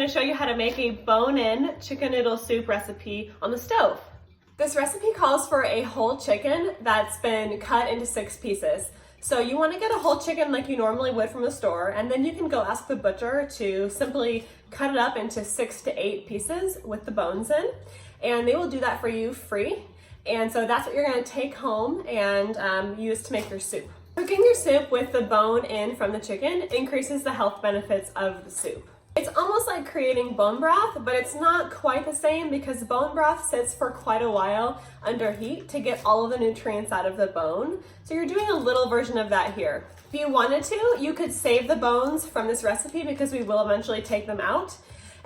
going to show you how to make a bone-in chicken noodle soup recipe on the stove. This recipe calls for a whole chicken that's been cut into 6 pieces. So you want to get a whole chicken like you normally would from the store, and then you can go ask the butcher to simply cut it up into 6 to 8 pieces with the bones in, and they will do that for you free. And so that's what you're going to take home and use to make your soup. Cooking your soup with the bone in from the chicken increases the health benefits of the soup. It's almost like creating bone broth, but it's not quite the same because bone broth sits for quite a while under heat to get all of the nutrients out of the bone. So you're doing a little version of that here. If you wanted to, you could save the bones from this recipe because we will eventually take them out.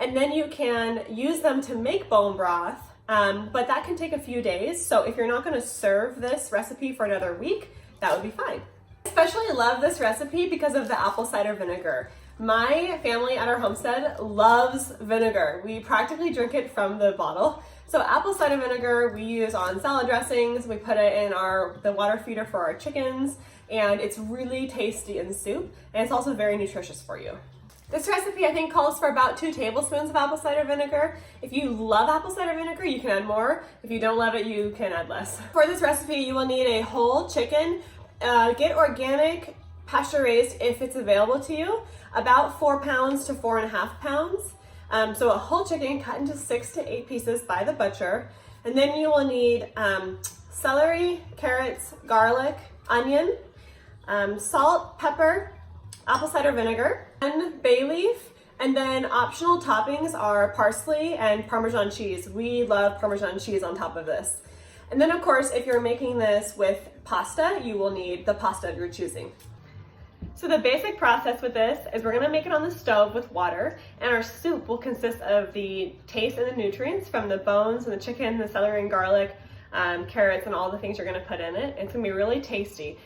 And then you can use them to make bone broth, but that can take a few days. So if you're not gonna serve this recipe for another week, that would be fine. I especially love this recipe because of the apple cider vinegar. My family at our homestead loves vinegar. We practically drink it from the bottle. So apple cider vinegar we use on salad dressings, we put it in the water feeder for our chickens, and it's really tasty in soup, and it's also very nutritious for you. This recipe I think calls for about 2 tablespoons of apple cider vinegar. If you love apple cider vinegar, you can add more. If you don't love it, you can add less. For this recipe, you will need a whole chicken. Get organic, pasture raised if it's available to you, about 4 pounds to 4.5 pounds. So a whole chicken cut into 6 to 8 pieces by the butcher. And then you will need celery, carrots, garlic, onion, salt, pepper, apple cider vinegar, and bay leaf. And then optional toppings are parsley and Parmesan cheese. We love Parmesan cheese on top of this. And then of course, if you're making this with pasta, you will need the pasta of your choosing. So the basic process with this is we're gonna make it on the stove with water, and our soup will consist of the taste and the nutrients from the bones and the chicken, the celery and garlic, carrots, and all the things you're gonna put in it. It's gonna be really tasty.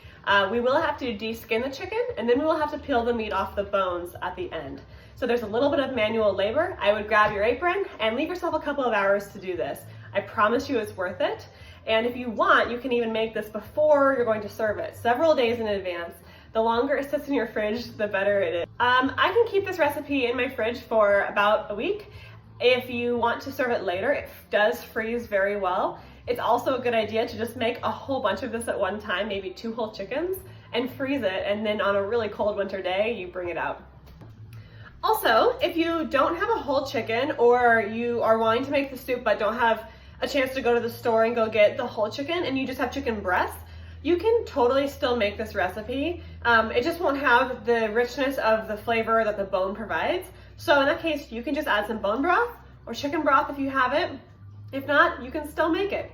We will have to de-skin the chicken, and then we will have to peel the meat off the bones at the end. So there's a little bit of manual labor. I would grab your apron and leave yourself a couple of hours to do this. I promise you it's worth it. And if you want, you can even make this before you're going to serve it, several days in advance. The longer it sits in your fridge, the better it is. I can keep this recipe in my fridge for about a week. If you want to serve it later, it does freeze very well. It's also a good idea to just make a whole bunch of this at one time, maybe 2 whole chickens, and freeze it, and then on a really cold winter day, you bring it out. Also, if you don't have a whole chicken, or you are wanting to make the soup but don't have a chance to go to the store and go get the whole chicken, and you just have chicken breasts, you can totally still make this recipe. It just won't have the richness of the flavor that the bone provides. So in that case, you can just add some bone broth or chicken broth if you have it. If not, you can still make it.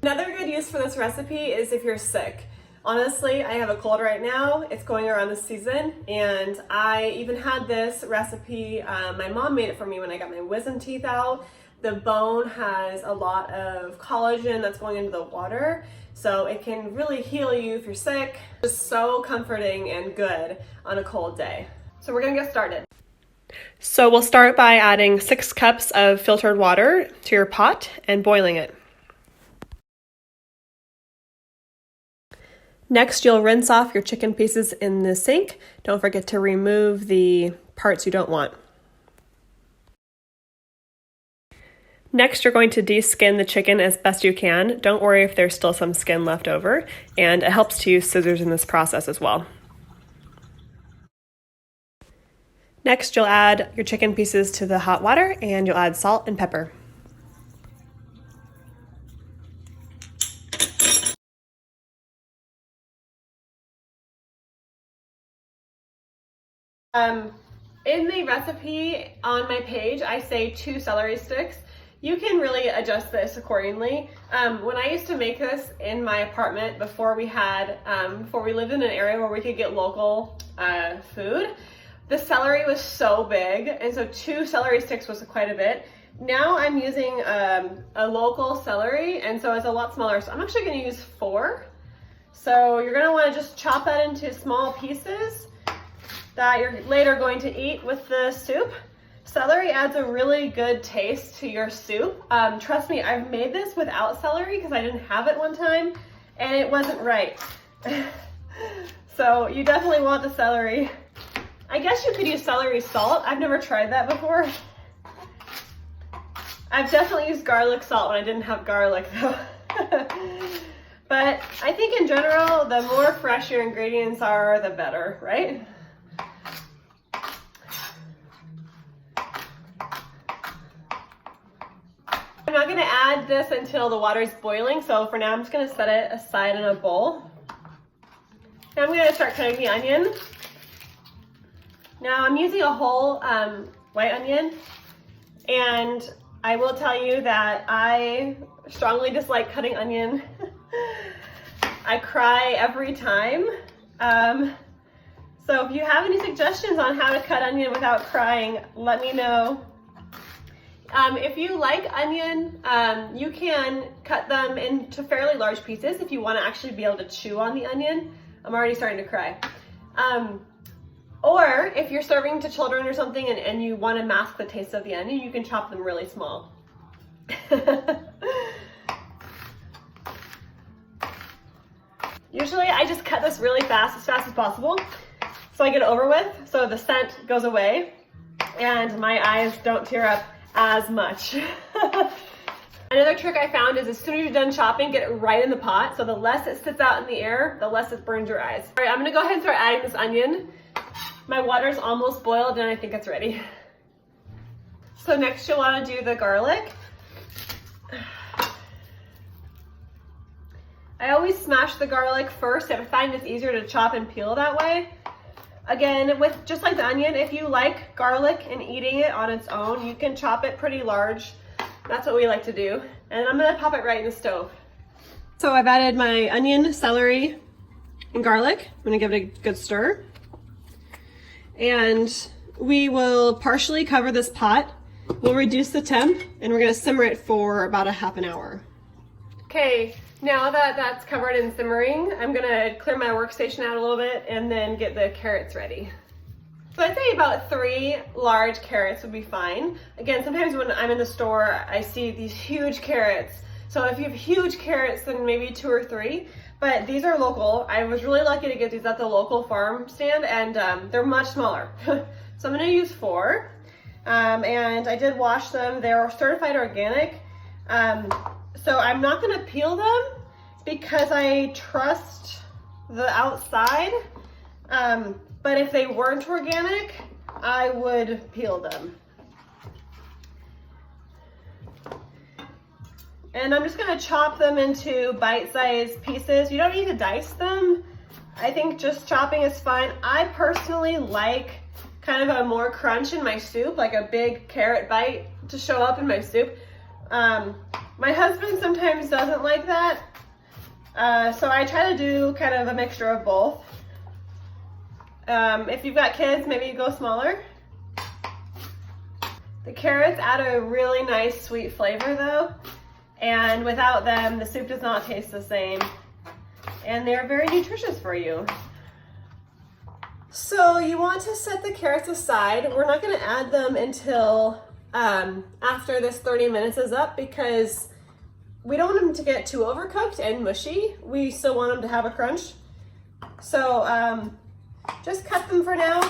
Another good use for this recipe is if you're sick. Honestly, I have a cold right now. It's going around the season, and I even had this recipe. My mom made it for me when I got my wisdom teeth out. The bone has a lot of collagen that's going into the water, so it can really heal you if you're sick. It's so comforting and good on a cold day. So we're gonna get started. So we'll start by adding 6 cups of filtered water to your pot and boiling it. Next, you'll rinse off your chicken pieces in the sink. Don't forget to remove the parts you don't want. Next, you're going to de-skin the chicken as best you can. Don't worry if there's still some skin left over, and it helps to use scissors in this process as well. Next, you'll add your chicken pieces to the hot water, and you'll add salt and pepper. In the recipe on my page, I say 2 celery sticks. You can really adjust this accordingly. When I used to make this in my apartment before we lived in an area where we could get local food, the celery was so big, and so 2 celery sticks was quite a bit. Now I'm using a local celery, and so it's a lot smaller. So I'm actually gonna use 4. So you're gonna wanna just chop that into small pieces that you're later going to eat with the soup. Celery adds a really good taste to your soup. Trust me, I've made this without celery because I didn't have it one time and it wasn't right. So you definitely want the celery. I guess you could use celery salt. I've never tried that before. I've definitely used garlic salt when I didn't have garlic though. But I think in general, the more fresh your ingredients are, the better, right? I'm not gonna add this until the water is boiling, so for now I'm just gonna set it aside in a bowl. Now I'm gonna start cutting the onion. Now I'm using a whole white onion, and I will tell you that I strongly dislike cutting onion. I cry every time. So if you have any suggestions on how to cut onion without crying, let me know. If you like onion, you can cut them into fairly large pieces if you want to actually be able to chew on the onion. I'm already starting to cry. Or if you're serving to children or something and you want to mask the taste of the onion, you can chop them really small. Usually I just cut this really fast, as fast as possible, so I get it over with, so the scent goes away and my eyes don't tear up as much. Another trick I found is as soon as you're done chopping, get it right in the pot, so the less it sits out in the air, the less it burns your eyes. All right, I'm gonna go ahead and start adding this onion. My water's almost boiled and I think it's ready. So next you'll wanna do the garlic. I always smash the garlic first. I find it's easier to chop and peel that way. Again, with just like the onion, if you like garlic and eating it on its own, you can chop it pretty large. That's what we like to do. And I'm gonna pop it right in the stove. So I've added my onion, celery, and garlic. I'm gonna give it a good stir. And we will partially cover this pot. We'll reduce the temp and we're gonna simmer it for about a half an hour. Okay, now that that's covered and simmering, I'm gonna clear my workstation out a little bit and then get the carrots ready. So I'd say about 3 large carrots would be fine. Again, sometimes when I'm in the store, I see these huge carrots. So if you have huge carrots, then maybe 2 or 3. But these are local. I was really lucky to get these at the local farm stand, and they're much smaller. So I'm gonna use 4. And I did wash them. They're certified organic. So I'm not gonna peel them because I trust the outside. But if they weren't organic, I would peel them. And I'm just gonna chop them into bite-sized pieces. You don't need to dice them. I think just chopping is fine. I personally like kind of a more crunch in my soup, like a big carrot bite to show up in my soup. My husband sometimes doesn't like that. So I try to do kind of a mixture of both. If you've got kids, maybe you go smaller. The carrots add a really nice sweet flavor though, and without them, the soup does not taste the same. And they're very nutritious for you. So you want to set the carrots aside. We're not gonna add them until after this 30 minutes is up because we don't want them to get too overcooked and mushy. We still want them to have a crunch. So just cut them for now.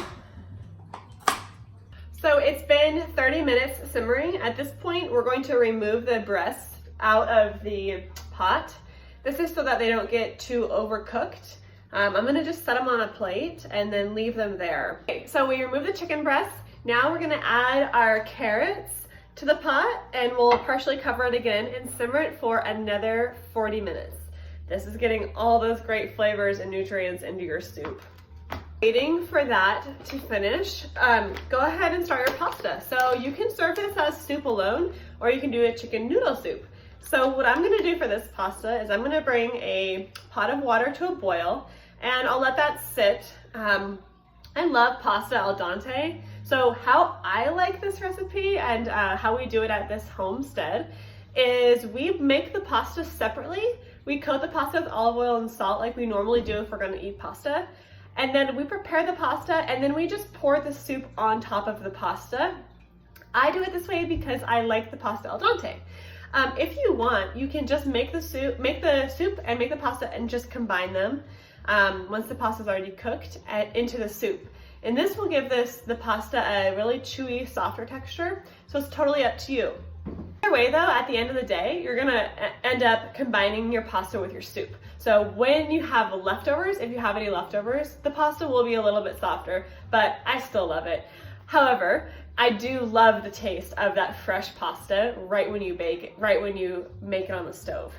So it's been 30 minutes simmering. At this point, we're going to remove the breasts out of the pot. This is so that they don't get too overcooked. I'm gonna just set them on a plate and then leave them there. Okay, so we remove the chicken breasts. Now we're gonna add our carrots to the pot and we'll partially cover it again and simmer it for another 40 minutes. This is getting all those great flavors and nutrients into your soup. Waiting for that to finish, go ahead and start your pasta. So you can serve this as soup alone, or you can do a chicken noodle soup. So what I'm gonna do for this pasta is I'm gonna bring a pot of water to a boil and I'll let that sit. I love pasta al dente. So how I like this recipe and how we do it at this homestead is we make the pasta separately. We coat the pasta with olive oil and salt like we normally do if we're gonna eat pasta. And then we prepare the pasta and then we just pour the soup on top of the pasta. I do it this way because I like the pasta al dente. If you want, you can just make the soup and make the pasta and just combine them once the pasta is already cooked into the soup. And this will give the pasta a really chewy, softer texture. So it's totally up to you. Either way though, at the end of the day, you're gonna end up combining your pasta with your soup. So when you have leftovers, if you have any leftovers, the pasta will be a little bit softer, but I still love it. However, I do love the taste of that fresh pasta right when you bake it, right when you make it on the stove.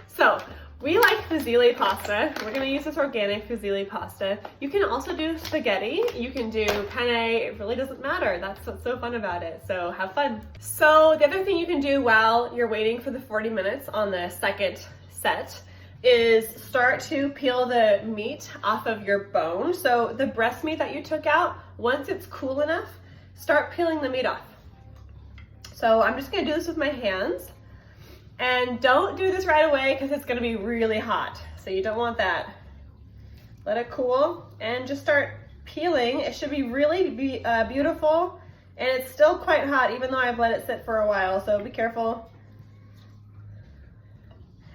So we like fusilli pasta. We're gonna use this organic fusilli pasta. You can also do spaghetti. You can do penne. It really doesn't matter. That's what's so fun about it. So have fun. So the other thing you can do while you're waiting for the 40 minutes on the second set is start to peel the meat off of your bone. So the breast meat that you took out, once it's cool enough, start peeling the meat off. So I'm just gonna do this with my hands. And don't do this right away because it's gonna be really hot. So you don't want that. Let it cool and just start peeling. It should be really beautiful, and it's still quite hot even though I've let it sit for a while, so be careful.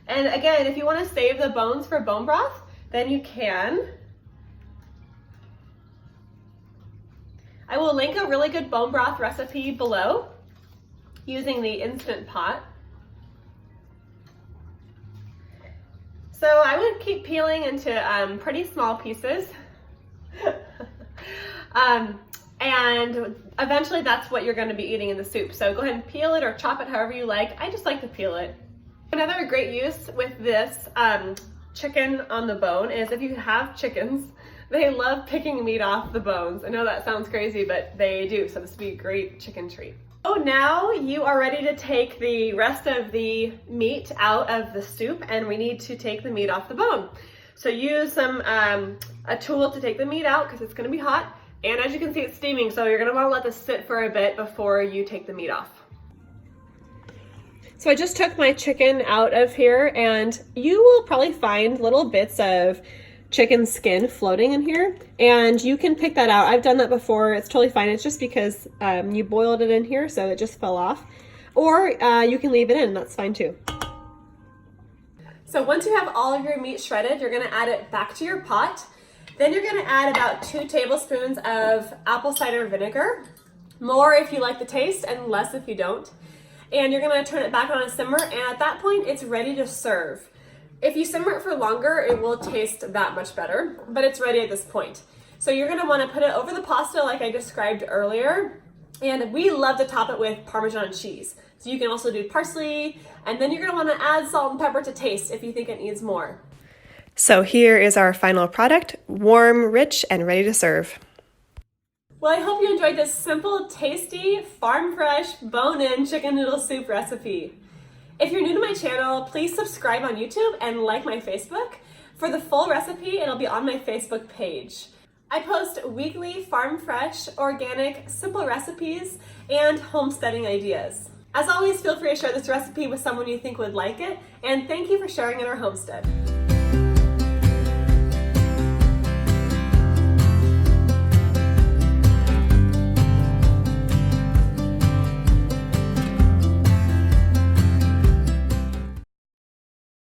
And again, if you wanna save the bones for bone broth, then you can. I will link a really good bone broth recipe below using the Instant Pot. So I would keep peeling into pretty small pieces. And eventually that's what you're gonna be eating in the soup. So go ahead and peel it or chop it however you like. I just like to peel it. Another great use with this chicken on the bone is if you have chickens, they love picking meat off the bones. I know that sounds crazy, but they do. So this would be a great chicken treat. So now you are ready to take the rest of the meat out of the soup, and we need to take the meat off the bone. So use a tool to take the meat out because it's gonna be hot. And as you can see, it's steaming. So you're gonna wanna let this sit for a bit before you take the meat off. So I just took my chicken out of here, and you will probably find little bits of chicken skin floating in here, and you can pick that out. I've done that before. It's totally fine. It's just because you boiled it in here, so it just fell off. Or you can leave it in. That's fine too. So once you have all of your meat shredded, you're gonna add it back to your pot. Then you're gonna add about 2 tablespoons of apple cider vinegar. More if you like the taste and less if you don't. And you're gonna turn it back on a simmer, and at that point, it's ready to serve. If you simmer it for longer, it will taste that much better, but it's ready at this point. So you're gonna wanna put it over the pasta like I described earlier, and we love to top it with Parmesan cheese. So you can also do parsley, and then you're gonna wanna add salt and pepper to taste if you think it needs more. So here is our final product, warm, rich, and ready to serve. Well, I hope you enjoyed this simple, tasty, farm-fresh, bone-in chicken noodle soup recipe. If you're new to my channel, please subscribe on YouTube and like my Facebook. For the full recipe, it'll be on my Facebook page. I post weekly farm-fresh, organic, simple recipes and homesteading ideas. As always, feel free to share this recipe with someone you think would like it, and thank you for sharing in our homestead.